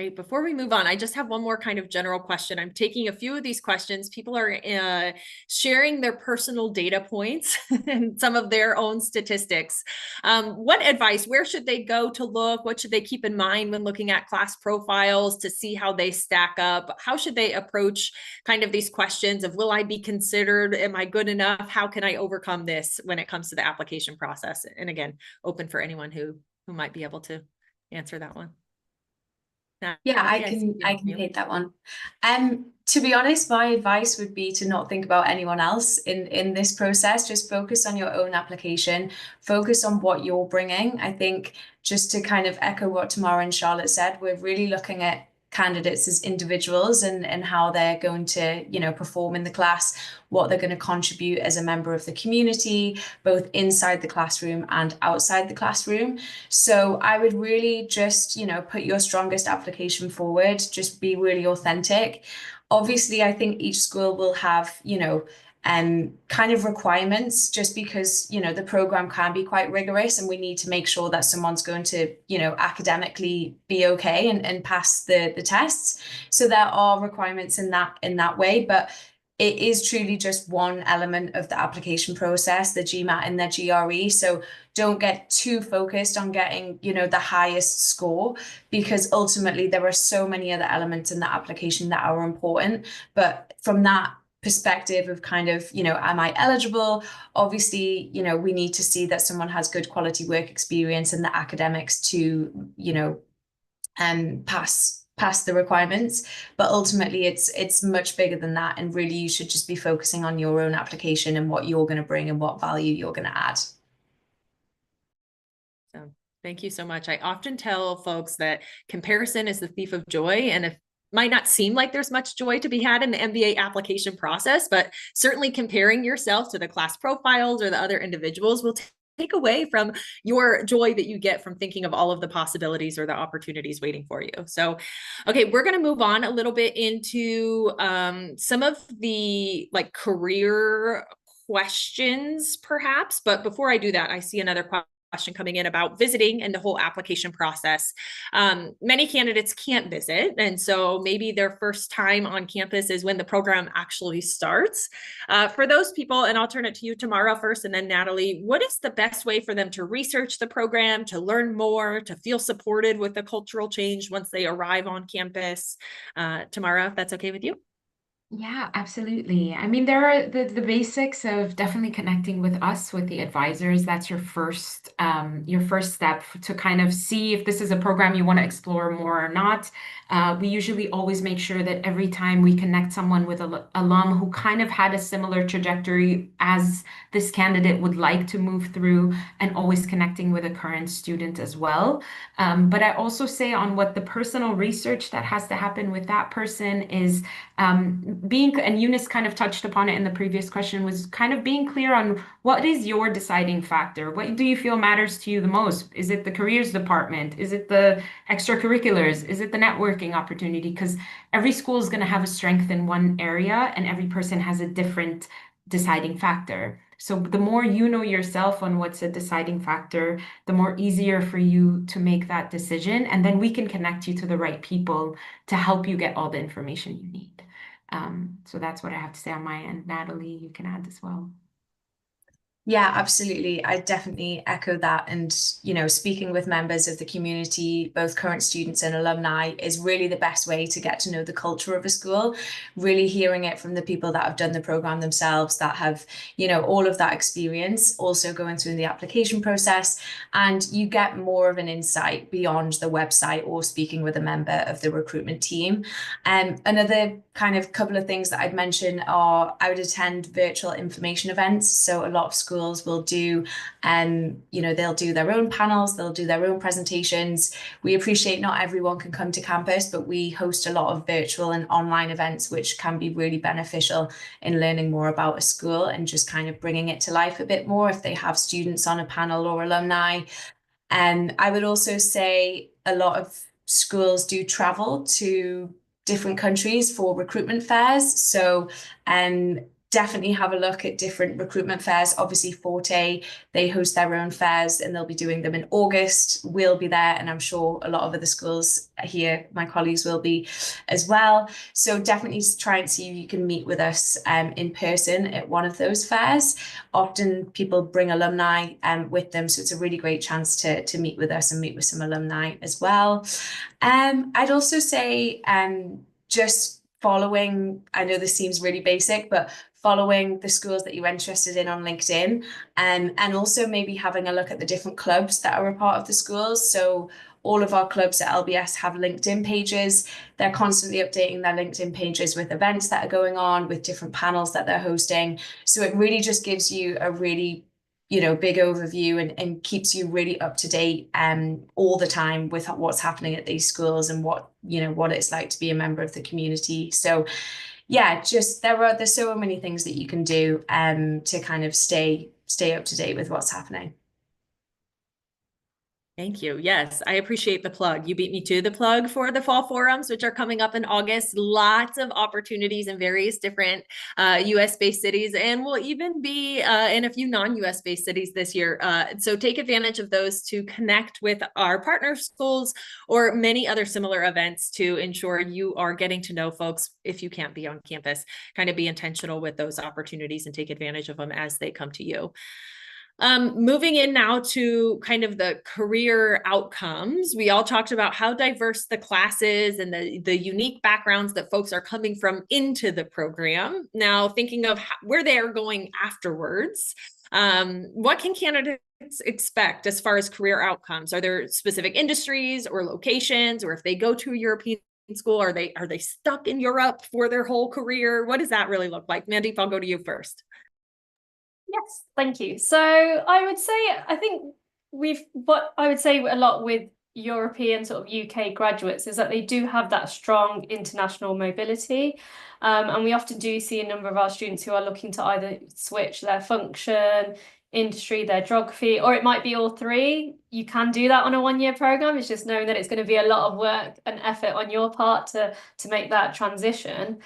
Right. Before we move on, I just have one more kind of general question. I'm taking a few of these questions. People are sharing their personal data points and some of their own statistics. What advice, where should they go to look? What should they keep in mind when looking at class profiles to see how they stack up? How should they approach kind of these questions of, will I be considered? Am I good enough? How can I overcome this when it comes to the application process? And again, open for anyone who might be able to answer that one. Yeah, I Natalie, can take that one. To be honest, my advice would be to not think about anyone else in this process. Just focus on your own application, focus on what you're bringing. I think just to kind of echo what Tamara and Charlotte said, we're really looking at candidates as individuals and how they're going to, you know, perform in the class, what they're going to contribute as a member of the community, both inside the classroom and outside the classroom. So I would really just, you know, put your strongest application forward, just be really authentic. Obviously, I think each school will have, you know, kind of requirements, just because, you know, the program can be quite rigorous and we need to make sure that someone's going to, you know, academically be okay and pass the tests. So there are requirements in that way, but it is truly just one element of the application process, the GMAT and the GRE. So don't get too focused on getting, you know, the highest score, because ultimately there are so many other elements in the application that are important. But from that perspective of kind of, you know, am I eligible? Obviously, you know, we need to see that someone has good quality work experience and the academics to, you know, pass the requirements. But ultimately it's much bigger than that, and really you should just be focusing on your own application and what you're going to bring and what value you're going to add. So thank you so much. I often tell folks that comparison is the thief of joy, and if might not seem like there's much joy to be had in the MBA application process, but certainly comparing yourself to the class profiles or the other individuals will take away from your joy that you get from thinking of all of the possibilities or the opportunities waiting for you. So, okay, we're going to move on a little bit into some of the like career questions perhaps, but before I do that, I see another question coming in about visiting and the whole application process. Many candidates can't visit, and so maybe their first time on campus is when the program actually starts. For those people, and I'll turn it to you, Tamara, first, and then Natalie, what is the best way for them to research the program, to learn more, to feel supported with the cultural change once they arrive on campus? Tamara, if that's okay with you? Yeah, absolutely. I mean, there are the basics of definitely connecting with us, with the advisors. That's your first step to kind of see if this is a program you want to explore more or not. We usually always make sure that every time we connect someone with an alum who kind of had a similar trajectory as this candidate would like to move through, and always connecting with a current student as well. But I also say on what the personal research that has to happen with that person is and Eunice kind of touched upon it in the previous question, was kind of being clear on what is your deciding factor? What do you feel matters to you the most? Is it the careers department? Is it the extracurriculars? Is it the networking opportunity? Because every school is going to have a strength in one area and every person has a different deciding factor. So the more you know yourself on what's a deciding factor, the more easier for you to make that decision. And then we can connect you to the right people to help you get all the information you need. So that's what I have to say on my end. Natalie, you can add as well. Yeah, absolutely. I definitely echo that. And, you know, speaking with members of the community, both current students and alumni, is really the best way to get to know the culture of a school, really hearing it from the people that have done the program themselves, that have, you know, all of that experience, also going through the application process. And you get more of an insight beyond the website or speaking with a member of the recruitment team. Another kind of couple of things that I'd mention are I would attend virtual information events. So a lot of schools will do, you know, they'll do their own panels, they'll do their own presentations. We appreciate not everyone can come to campus, but we host a lot of virtual and online events, which can be really beneficial in learning more about a school and just kind of bringing it to life a bit more if they have students on a panel or alumni. And I would also say a lot of schools do travel to different countries for recruitment fairs. So definitely have a look at different recruitment fairs. Obviously, Forte, they host their own fairs and they'll be doing them in August. We'll be there, and I'm sure a lot of other schools here, my colleagues, will be as well. So definitely try and see if you can meet with us in person at one of those fairs. Often people bring alumni with them, so it's a really great chance to meet with us and meet with some alumni as well. I'd also say just following, I know this seems really basic, but following the schools that you're interested in on LinkedIn, and also maybe having a look at the different clubs that are a part of the schools. So all of our clubs at LBS have LinkedIn pages. They're constantly updating their LinkedIn pages with events that are going on, with different panels that they're hosting. So it really just gives you a really big overview and keeps you really up to date all the time with what's happening at these schools and what it's like to be a member of the community. So yeah, just there's so many things that you can do to kind of stay up to date with what's happening. Thank you. Yes, I appreciate the plug. You beat me to the plug for the fall forums, which are coming up in August. Lots of opportunities in various different US-based cities, and will even be in a few non-US based cities this year. So take advantage of those to connect with our partner schools or many other similar events to ensure you are getting to know folks if you can't be on campus. Kind of be intentional with those opportunities and take advantage of them as they come to you. Moving in now to kind of the career outcomes, we all talked about how diverse the classes and the unique backgrounds that folks are coming from into the program. Now, thinking of where they are going afterwards, what can candidates expect as far as career outcomes? Are there specific industries or locations, or if they go to a European school, are they stuck in Europe for their whole career? What does that really look like? Mandeep, I'll go to you first. Yes, thank you. So I would say, I think what I would say a lot with European sort of UK graduates is that they do have that strong international mobility. And we often do see a number of our students who are looking to either switch their function, industry, their geography, or it might be all three. You can do that on a one-year program. It's just knowing that it's going to be a lot of work and effort on your part to make that transition.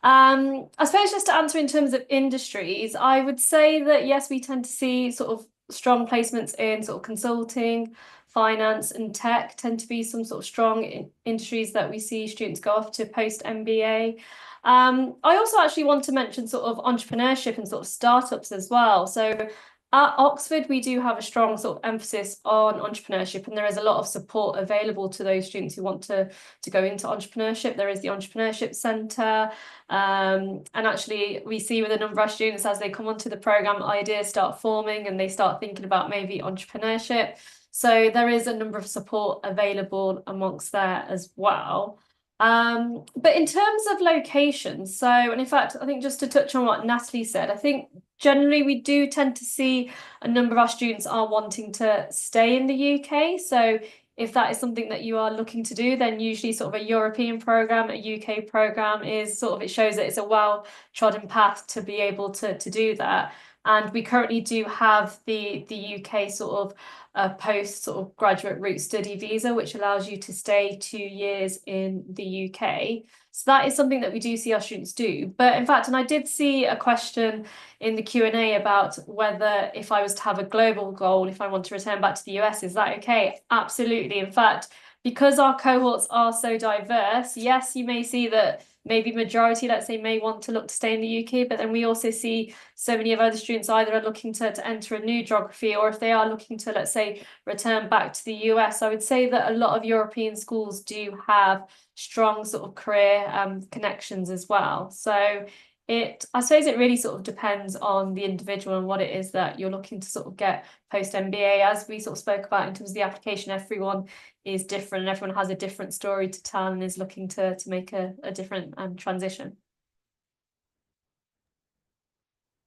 I suppose just to answer in terms of industries, I would say that yes, we tend to see sort of strong placements in sort of consulting, finance, and tech tend to be some sort of strong industries that we see students go off to post MBA. I also actually want to mention sort of entrepreneurship and sort of startups as well. So at Oxford, we do have a strong sort of emphasis on entrepreneurship, and there is a lot of support available to those students who want to go into entrepreneurship. There is the Entrepreneurship Centre, and actually we see with a number of our students as they come onto the programme, ideas start forming and they start thinking about maybe entrepreneurship. So there is a number of support available amongst there as well. But in terms of locations, so, and in fact, I think just to touch on what Natalie said, I think generally we do tend to see a number of our students are wanting to stay in the UK. So if that is something that you are looking to do, then usually sort of a European program, a UK program is sort of, it shows that it's a well-trodden path to be able to do that. And we currently do have the UK sort of post sort of graduate route study visa, which allows you to stay 2 years in the UK. So that is something that we do see our students do. But in fact, and I did see a question in the Q&A about whether if I was to have a global goal, if I want to return back to the US, is that okay? Absolutely. In fact, because our cohorts are so diverse, yes, you may see that maybe majority, let's say, may want to look to stay in the UK, but then we also see so many of other students either are looking to enter a new geography, or if they are looking to, let's say, return back to the US. I would say that a lot of European schools do have strong sort of career connections as well. So I suppose it really sort of depends on the individual and what it is that you're looking to sort of get post MBA. As we sort of spoke about in terms of the application, everyone is different and everyone has a different story to tell and is looking to make a different transition.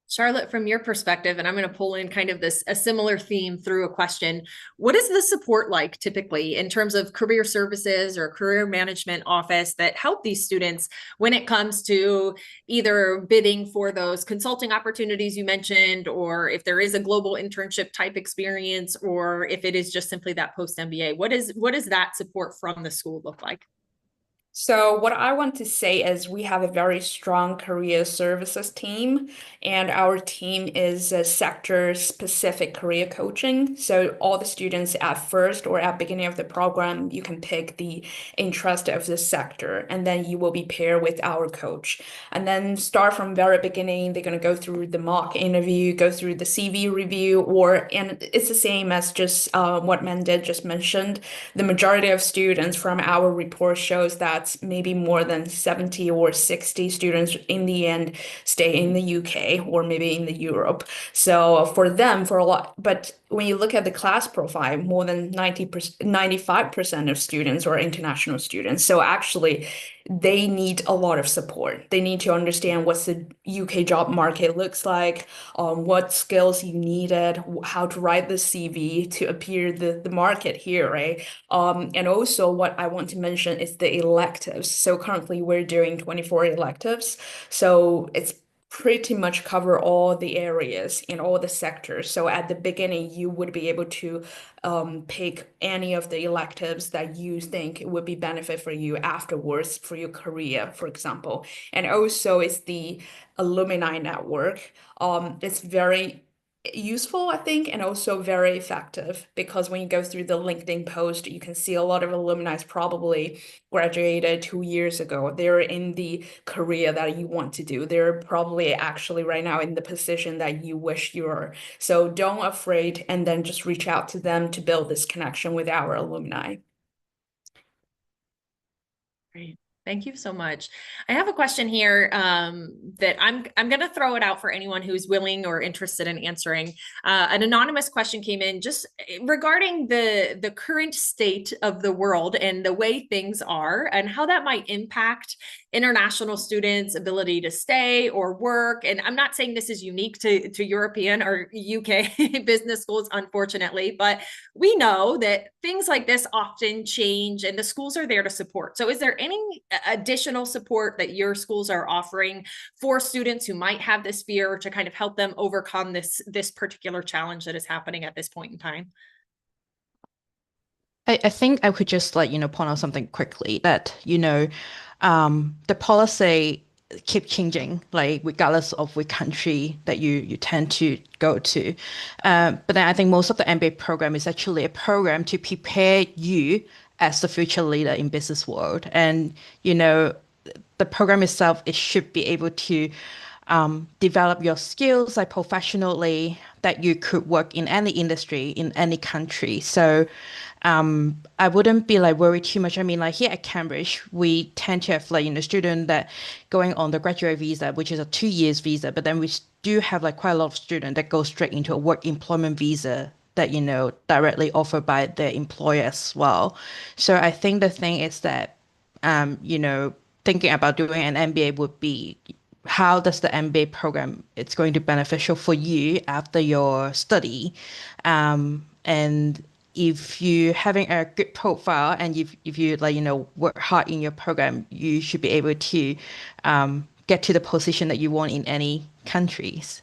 Charlotte, from your perspective, and I'm going to pull in kind of a similar theme through a question. What is the support like typically in terms of career services or career management office that help these students when it comes to either bidding for those consulting opportunities you mentioned, or if there is a global internship type experience, or if it is just simply that post MBA? What does that support from the school look like? So what I want to say is we have a very strong career services team, and our team is a sector-specific career coaching. So all the students at first or at beginning of the program, you can pick the interest of the sector, and then you will be paired with our coach. And then start from very beginning, they're going to go through the mock interview, go through the CV review, and it's the same as just what Mandit just mentioned. The majority of students from our report shows that maybe more than 70 or 60 students in the end stay in the UK or maybe in the Europe. So for them, for a lot, but when you look at the class profile, more than 90%, 95% of students are international students. So actually, they need a lot of support. They need to understand what the UK job market looks like, what skills you needed, how to write the CV to appear the market here, right? And also what I want to mention is the electives. So currently we're doing 24 electives. So it's pretty much cover all the areas in all the sectors. So at the beginning, you would be able to pick any of the electives that you think would be benefit for you afterwards for your career, for example. And also it's the alumni network. It's very useful, I think, and also very effective because when you go through the LinkedIn post, you can see a lot of alumni probably graduated 2 years ago. They're in the career that you want to do. They're probably actually right now in the position that you wish you were. So don't afraid, and then just reach out to them to build this connection with our alumni. Great. Thank you so much. I have a question here that I'm going to throw it out for anyone who's willing or interested in answering. An anonymous question came in just regarding the current state of the world and the way things are and how that might impact international students' ability to stay or work. And I'm not saying this is unique to European or UK business schools, unfortunately, but we know that things like this often change and the schools are there to support. So is there any additional support that your schools are offering for students who might have this fear to kind of help them overcome this particular challenge that is happening at this point in time? I think I could just point out something quickly that, the policy keep changing, like regardless of which country that you tend to go to. But then I think most of the MBA program is actually a program to prepare you as the future leader in business world. And, the program itself, it should be able to develop your skills like professionally that you could work in any industry in any country. So I wouldn't be worried too much. I mean, here at Cambridge, we tend to have student that going on the graduate visa, which is a 2 years visa, but then we do have quite a lot of students that go straight into a work employment visa that, directly offered by their employer as well. So I think the thing is that, thinking about doing an MBA would be how does the MBA program it's going to be beneficial for you after your study, and if you having a good profile and if you work hard in your program, you should be able to get to the position that you want in any countries.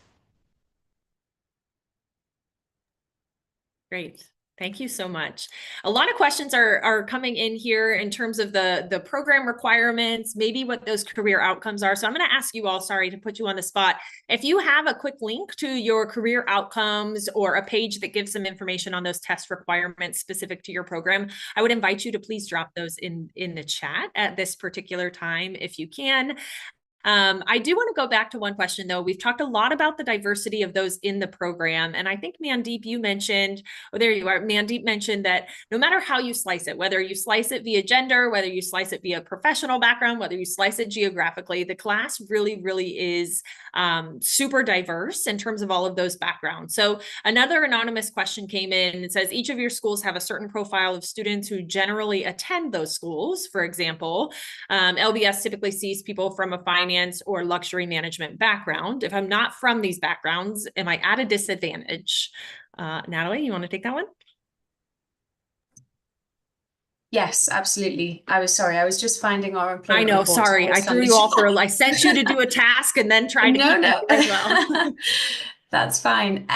Great. Thank you so much. A lot of questions are coming in here in terms of the program requirements, maybe what those career outcomes are. So I'm going to ask you all, sorry to put you on the spot. If you have a quick link to your career outcomes or a page that gives some information on those test requirements specific to your program, I would invite you to please drop those in the chat at this particular time if you can. I do want to go back to one question, though. We've talked a lot about the diversity of those in the program. And I think, Mandeep, you mentioned, oh, there you are. Mandeep mentioned that no matter how you slice it, whether you slice it via gender, whether you slice it via professional background, whether you slice it geographically, the class really, really is super diverse in terms of all of those backgrounds. So another anonymous question came in and says, each of your schools have a certain profile of students who generally attend those schools. For example, LBS typically sees people from a finance or luxury management background. If I'm not from these backgrounds, am I at a disadvantage? Natalie, you want to take that one? Yes, absolutely. I was just finding our employment I know, report. sorry. I threw you all for I sent you to do a task and then tried to keep No. as well. That's fine.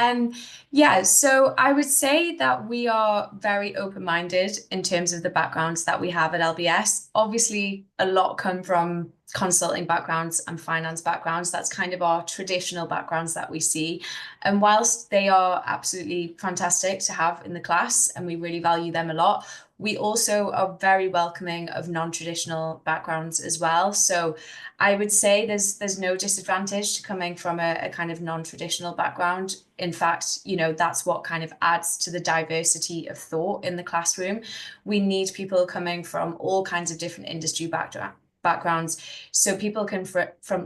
Yeah, so I would say that we are very open-minded in terms of the backgrounds that we have at LBS. Obviously, a lot come from consulting backgrounds and finance backgrounds. That's kind of our traditional backgrounds that we see. And whilst they are absolutely fantastic to have in the class, and we really value them a lot, we also are very welcoming of non-traditional backgrounds as well. So I would say there's no disadvantage to coming from a kind of non-traditional background. In fact, you know, that's what kind of adds to the diversity of thought in the classroom. We need people coming from all kinds of different industry backgrounds, so people can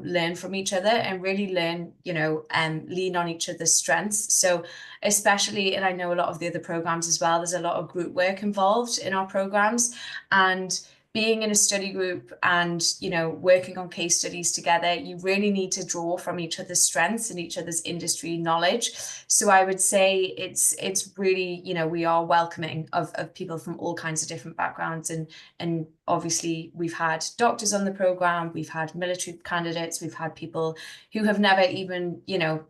learn from each other and really learn, you know, and lean on each other's strengths. So especially, and I know a lot of the other programs as well, there's a lot of group work involved in our programs, and being in a study group and, you know, working on case studies together, you really need to draw from each other's strengths and each other's industry knowledge. So I would say it's really, you know, we are welcoming of people from all kinds of different backgrounds, and obviously we've had doctors on the program, we've had military candidates, we've had people who have never even, you know,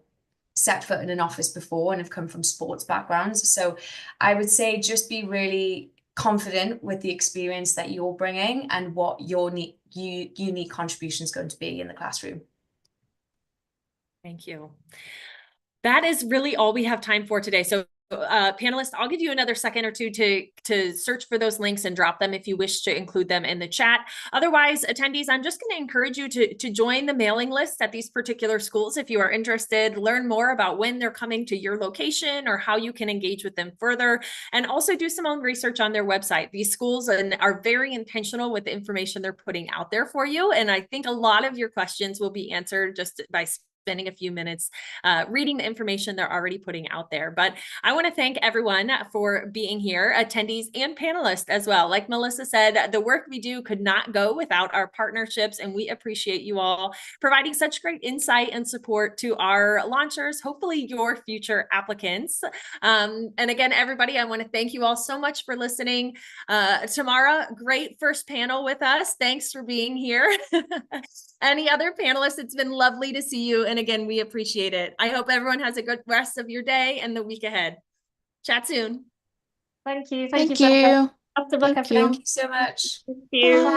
set foot in an office before and have come from sports backgrounds. So I would say just be really confident with the experience that you're bringing and what your unique contribution is going to be in the classroom. Thank you. That is really all we have time for today. So panelists, I'll give you another second or two to search for those links and drop them if you wish to include them in the chat. Otherwise, attendees, I'm just going to encourage you to join the mailing list at these particular schools if you are interested, learn more about when they're coming to your location or how you can engage with them further, and also do some own research on their website. These schools are very intentional with the information they're putting out there for you, and I think a lot of your questions will be answered just by spending a few minutes reading the information they're already putting out there. But I want to thank everyone for being here, attendees and panelists as well. Like Melissa said, the work we do could not go without our partnerships, and we appreciate you all providing such great insight and support to our launchers, hopefully your future applicants. And again, everybody, I want to thank you all so much for listening. Tamara, great first panel with us. Thanks for being here. Any other panelists, it's been lovely to see you. And again, we appreciate it. I hope everyone has a good rest of your day and the week ahead. Chat soon. Thank you. Thank so much. you. Best of luck, Thank you. everyone. Thank you so much. Thank you. Bye.